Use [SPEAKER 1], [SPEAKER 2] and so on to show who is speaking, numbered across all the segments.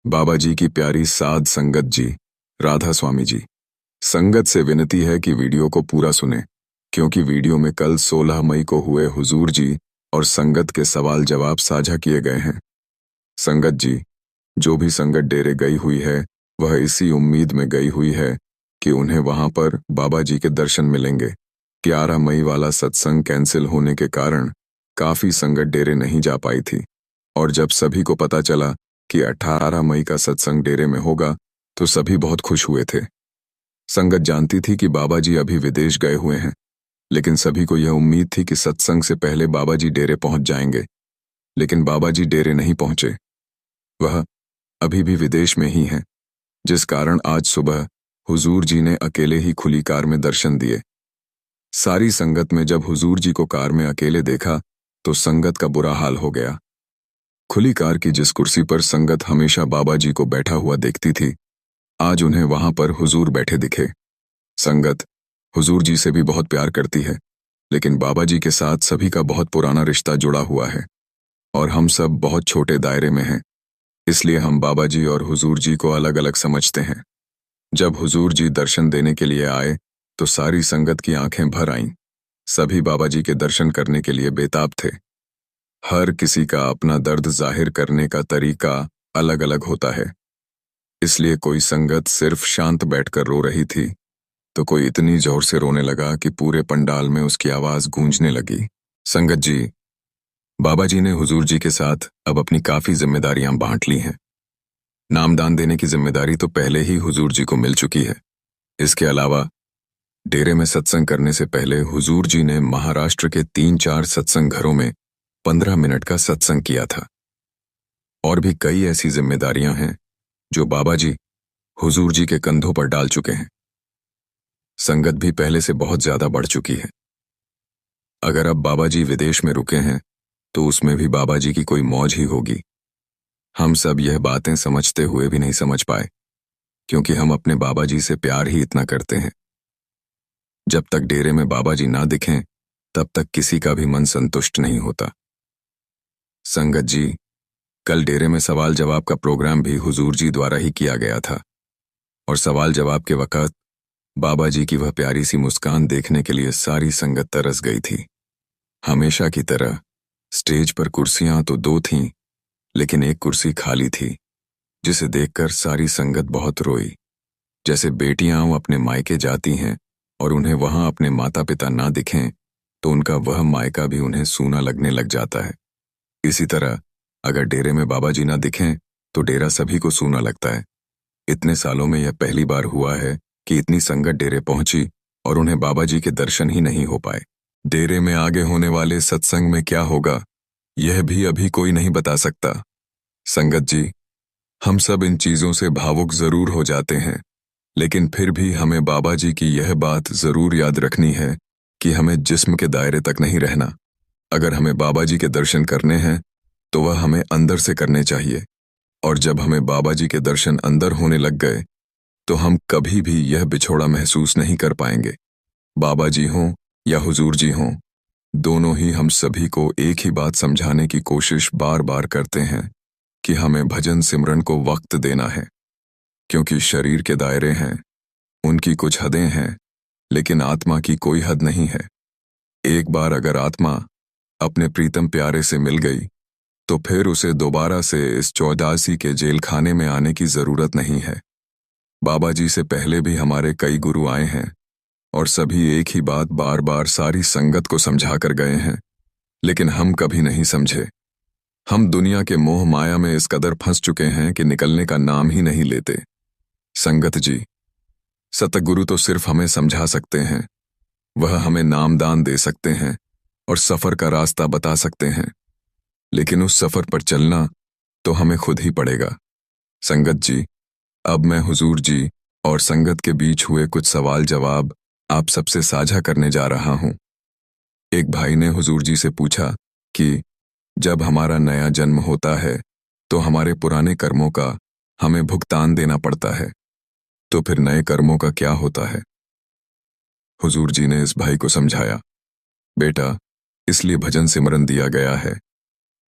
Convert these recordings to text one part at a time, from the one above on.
[SPEAKER 1] बाबा जी की प्यारी साध संगत जी, राधा स्वामी जी। संगत से विनती है कि वीडियो को पूरा सुने, क्योंकि वीडियो में कल 16 मई को हुए हुजूर जी और संगत के सवाल जवाब साझा किए गए हैं। संगत जी, जो भी संगत डेरे गई हुई है, वह इसी उम्मीद में गई हुई है कि उन्हें वहां पर बाबा जी के दर्शन मिलेंगे। 11 मई वाला सत्संग कैंसिल होने के कारण काफी संगत डेरे नहीं जा पाई थी, और जब सभी को पता चला कि 18 मई का सत्संग डेरे में होगा, तो सभी बहुत खुश हुए थे। संगत जानती थी कि बाबा जी अभी विदेश गए हुए हैं, लेकिन सभी को यह उम्मीद थी कि सत्संग से पहले बाबा जी डेरे पहुंच जाएंगे। लेकिन बाबा जी डेरे नहीं पहुंचे। वह अभी भी विदेश में ही हैं, जिस कारण आज सुबह हुजूर जी ने अकेले ही खुली कार में दर्शन दिए। सारी संगत में जब हुजूर जी को कार में अकेले देखा, तो संगत का बुरा हाल हो गया। खुली कार की जिस कुर्सी पर संगत हमेशा बाबा जी को बैठा हुआ देखती थी, आज उन्हें वहां पर हुजूर बैठे दिखे। संगत हुजूर जी से भी बहुत प्यार करती है, लेकिन बाबा जी के साथ सभी का बहुत पुराना रिश्ता जुड़ा हुआ है, और हम सब बहुत छोटे दायरे में हैं, इसलिए हम बाबा जी और हुजूर जी को अलग अलग समझते हैं। जब हुजूर जी दर्शन देने के लिए आए, तो सारी संगत की आंखें भर आईं। सभी बाबा जी के दर्शन करने के लिए बेताब थे। हर किसी का अपना दर्द जाहिर करने का तरीका अलग अलग होता है, इसलिए कोई संगत सिर्फ शांत बैठकर रो रही थी, तो कोई इतनी जोर से रोने लगा कि पूरे पंडाल में उसकी आवाज गूंजने लगी। संगत जी, बाबा जी ने हुजूर जी के साथ अब अपनी काफी जिम्मेदारियां बांट ली हैं। नामदान देने की जिम्मेदारी तो पहले ही हुजूर जी को मिल चुकी है। इसके अलावा डेरे में सत्संग करने से पहले हुजूर जी ने महाराष्ट्र के 3-4 सत्संग घरों में 15 मिनट का सत्संग किया था। और भी कई ऐसी जिम्मेदारियां हैं जो बाबा जी हुजूर जी के कंधों पर डाल चुके हैं। संगत भी पहले से बहुत ज्यादा बढ़ चुकी है। अगर अब बाबा जी विदेश में रुके हैं, तो उसमें भी बाबा जी की कोई मौज ही होगी। हम सब यह बातें समझते हुए भी नहीं समझ पाए, क्योंकि हम अपने बाबा जी से प्यार ही इतना करते हैं। जब तक डेरे में बाबा जी ना दिखें, तब तक किसी का भी मन संतुष्ट नहीं होता। संगत जी, कल डेरे में सवाल जवाब का प्रोग्राम भी हुजूर जी द्वारा ही किया गया था, और सवाल जवाब के वक्त बाबा जी की वह प्यारी सी मुस्कान देखने के लिए सारी संगत तरस गई थी। हमेशा की तरह स्टेज पर कुर्सियां तो 2 थीं, लेकिन एक कुर्सी खाली थी, जिसे देखकर सारी संगत बहुत रोई। जैसे बेटियां अपने मायके जाती हैं और उन्हें वहां अपने माता पिता ना दिखें, तो उनका वह मायका भी उन्हें सूना लगने लग जाता है। इसी तरह अगर डेरे में बाबा जी ना दिखें, तो डेरा सभी को सूना लगता है। इतने सालों में यह पहली बार हुआ है कि इतनी संगत डेरे पहुंची और उन्हें बाबा जी के दर्शन ही नहीं हो पाए। डेरे में आगे होने वाले सत्संग में क्या होगा, यह भी अभी कोई नहीं बता सकता। संगत जी, हम सब इन चीजों से भावुक जरूर हो जाते हैं, लेकिन फिर भी हमें बाबा जी की यह बात जरूर याद रखनी है कि हमें जिस्म के दायरे तक नहीं रहना। अगर हमें बाबा जी के दर्शन करने हैं, तो वह हमें अंदर से करने चाहिए, और जब हमें बाबा जी के दर्शन अंदर होने लग गए, तो हम कभी भी यह बिछोड़ा महसूस नहीं कर पाएंगे। बाबा जी हों या हुजूर जी हों, दोनों ही हम सभी को एक ही बात समझाने की कोशिश बार बार करते हैं कि हमें भजन सिमरन को वक्त देना है, क्योंकि शरीर के दायरे हैं, उनकी कुछ हदें हैं, लेकिन आत्मा की कोई हद नहीं है। एक बार अगर आत्मा अपने प्रीतम प्यारे से मिल गई, तो फिर उसे दोबारा से इस चौदासी के जेल खाने में आने की जरूरत नहीं है। बाबा जी से पहले भी हमारे कई गुरु आए हैं, और सभी एक ही बात बार बार सारी संगत को समझा कर गए हैं, लेकिन हम कभी नहीं समझे। हम दुनिया के मोह माया में इस कदर फंस चुके हैं कि निकलने का नाम ही नहीं लेते। संगत जी, सतगुरु तो सिर्फ हमें समझा सकते हैं, वह हमें नामदान दे सकते हैं और सफर का रास्ता बता सकते हैं, लेकिन उस सफर पर चलना तो हमें खुद ही पड़ेगा। संगत जी, अब मैं हुजूर जी और संगत के बीच हुए कुछ सवाल जवाब आप सबसे साझा करने जा रहा हूं। एक भाई ने हुजूर जी से पूछा कि जब हमारा नया जन्म होता है, तो हमारे पुराने कर्मों का हमें भुगतान देना पड़ता है, तो फिर नए कर्मों का क्या होता है? हुजूर जी ने इस भाई को समझाया, बेटा, इसलिए भजन सिमरन दिया गया है,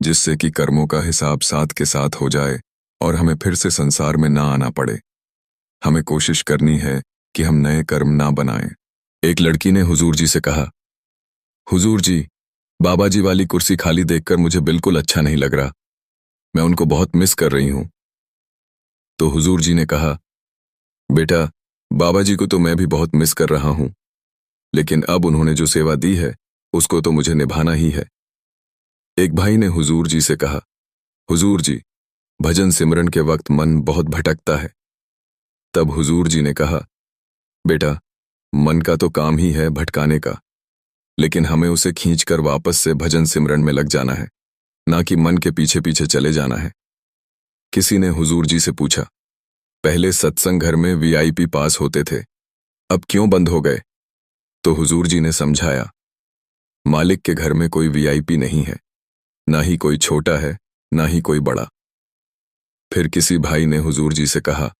[SPEAKER 1] जिससे कि कर्मों का हिसाब साथ के साथ हो जाए और हमें फिर से संसार में ना आना पड़े। हमें कोशिश करनी है कि हम नए कर्म ना बनाएं। एक लड़की ने हुजूर जी से कहा, हुजूर जी, बाबा जी वाली कुर्सी खाली देखकर मुझे बिल्कुल अच्छा नहीं लग रहा। मैं उनको बहुत मिस कर रही हूं। तो हुजूर जी ने कहा, बेटा, बाबा जी को तो मैं भी बहुत मिस कर रहा हूं, लेकिन अब उन्होंने जो सेवा दी है उसको तो मुझे निभाना ही है। एक भाई ने हुजूर जी से कहा, हुजूर जी, भजन सिमरन के वक्त मन बहुत भटकता है। तब हुजूर जी ने कहा, बेटा, मन का तो काम ही है भटकाने का, लेकिन हमें उसे खींचकर वापस से भजन सिमरन में लग जाना है, ना कि मन के पीछे पीछे चले जाना है। किसी ने हुजूर जी से पूछा, पहले सत्संग घर में वीआईपी पास होते थे, अब क्यों बंद हो गए? तो हुजूर जी ने समझाया, मालिक के घर में कोई वीआईपी नहीं है, ना ही कोई छोटा है, ना ही कोई बड़ा। फिर किसी भाई ने हुजूर जी से कहा,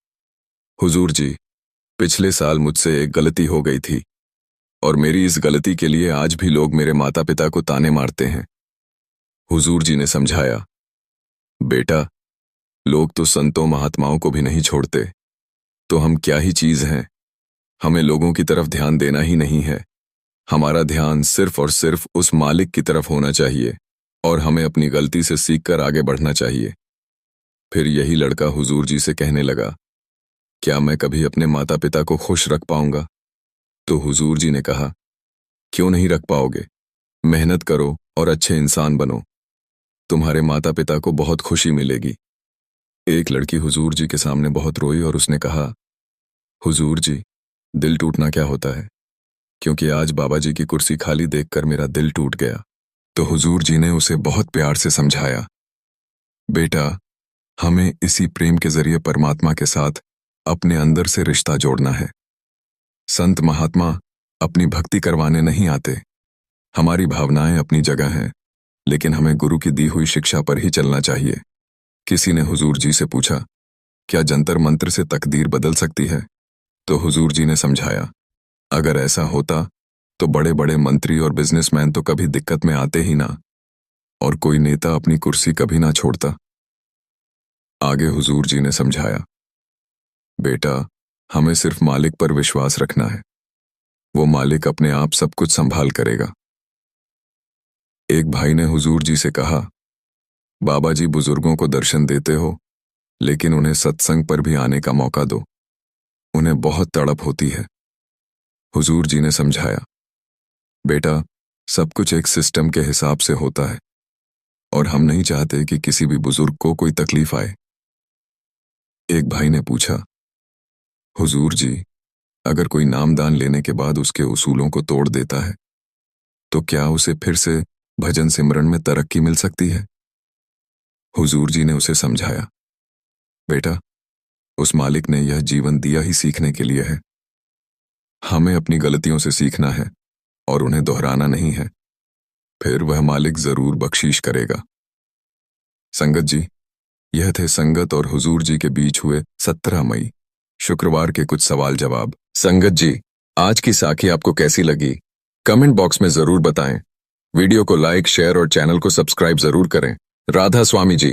[SPEAKER 1] हुजूर जी, पिछले साल मुझसे एक गलती हो गई थी और मेरी इस गलती के लिए आज भी लोग मेरे माता पिता को ताने मारते हैं। हुजूर जी ने समझाया, बेटा, लोग तो संतों महात्माओं को भी नहीं छोड़ते, तो हम क्या ही चीज हैं। हमें लोगों की तरफ ध्यान देना ही नहीं है। हमारा ध्यान सिर्फ और सिर्फ उस मालिक की तरफ होना चाहिए और हमें अपनी गलती से सीखकर आगे बढ़ना चाहिए। फिर यही लड़का हुजूर जी से कहने लगा, क्या मैं कभी अपने माता पिता को खुश रख पाऊंगा? तो हुजूर जी ने कहा, क्यों नहीं रख पाओगे? मेहनत करो और अच्छे इंसान बनो, तुम्हारे माता पिता को बहुत खुशी मिलेगी। एक लड़की हुजूर जी के सामने बहुत रोई और उसने कहा, हुजूर जी, दिल टूटना क्या होता है, क्योंकि आज बाबा जी की कुर्सी खाली देखकर मेरा दिल टूट गया। तो हुजूर जी ने उसे बहुत प्यार से समझाया, बेटा, हमें इसी प्रेम के जरिए परमात्मा के साथ अपने अंदर से रिश्ता जोड़ना है। संत महात्मा अपनी भक्ति करवाने नहीं आते। हमारी भावनाएं अपनी जगह हैं, लेकिन हमें गुरु की दी हुई शिक्षा पर ही चलना चाहिए। किसी ने हुजूर जी से पूछा, क्या जंतर मंत्र से तकदीर बदल सकती है? तो हुजूर जी ने समझाया, अगर ऐसा होता तो बड़े बड़े मंत्री और बिजनेसमैन तो कभी दिक्कत में आते ही ना, और कोई नेता अपनी कुर्सी कभी ना छोड़ता। आगे हुजूर जी ने समझाया, बेटा, हमें सिर्फ मालिक पर विश्वास रखना है। वो मालिक अपने आप सब कुछ संभाल करेगा। एक भाई ने हुजूर जी से कहा, बाबा जी बुजुर्गों को दर्शन देते हो, लेकिन उन्हें सत्संग पर भी आने का मौका दो, उन्हें बहुत तड़प होती है। हुजूर जी ने समझाया, बेटा, सब कुछ एक सिस्टम के हिसाब से होता है और हम नहीं चाहते कि किसी भी बुजुर्ग को कोई तकलीफ आए। एक भाई ने पूछा, हुजूर जी, अगर कोई नामदान लेने के बाद उसके उसूलों को तोड़ देता है, तो क्या उसे फिर से भजन सिमरन में तरक्की मिल सकती है? हुजूर जी ने उसे समझाया, बेटा, उस मालिक ने यह जीवन दिया ही सीखने के लिए है। हमें अपनी गलतियों से सीखना है और उन्हें दोहराना नहीं है, फिर वह मालिक जरूर बख्शीश करेगा। संगत जी, यह थे संगत और हुजूर जी के बीच हुए 17 मई शुक्रवार के कुछ सवाल जवाब। संगत जी, आज की साखी आपको कैसी लगी? कमेंट बॉक्स में जरूर बताएं। वीडियो को लाइक, शेयर और चैनल को सब्सक्राइब जरूर करें। राधा स्वामी जी।